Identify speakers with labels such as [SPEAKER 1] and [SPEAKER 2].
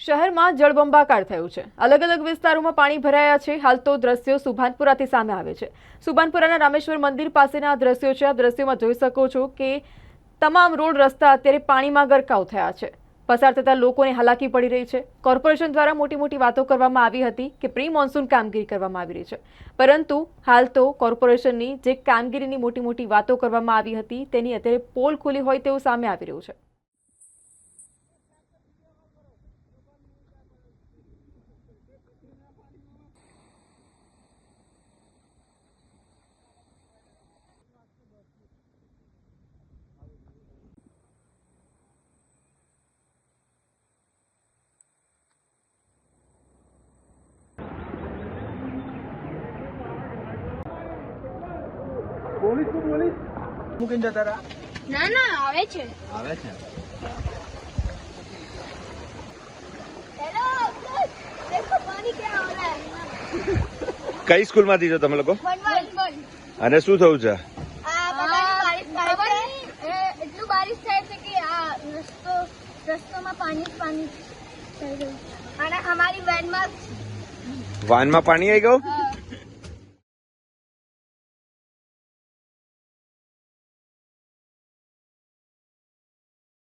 [SPEAKER 1] શહેરમાં જળબંબાકાર થયું છે। અલગ અલગ વિસ્તારોમાં પાણી ભરાયા છે। હાલ તો દ્રશ્યો સુભાનપુરાથી સામે આવે છે। સુભાનપુરાના રામેશ્વર મંદિર પાસેના આ દ્રશ્યો છે। આ દ્રશ્યોમાં જોઈ શકો છો કે તમામ રોડ રસ્તા અત્યારે પાણીમાં ગરકાવ થયા છે। પસાર થતા લોકોને હાલાકી પડી રહી છે। કોર્પોરેશન દ્વારા મોટી મોટી વાતો કરવામાં આવી હતી કે પ્રી મોન્સૂન કામગીરી કરવામાં આવી રહી છે, પરંતુ હાલ તો કોર્પોરેશનની જે કામગીરીની મોટી મોટી વાતો કરવામાં આવી હતી તેની અત્યારે પોલ ખુલી હોય તેવું સામે આવી રહ્યું છે।
[SPEAKER 2] પોલીસ મૂકીને જતા રહ્યા?
[SPEAKER 3] ના આવે છે। હેલો દેખો પાણી ક્યાં આવે
[SPEAKER 4] કઈ સ્કૂલ માંથી છો તમે લોકો? અને શું થયું છે?
[SPEAKER 3] એટલું બારિશ થાય છે કે આ રસ્તોમાં પાણી થઈ ગયું અને અમારી વાનમાં
[SPEAKER 4] વાનમાં પાણી આવી ગયું?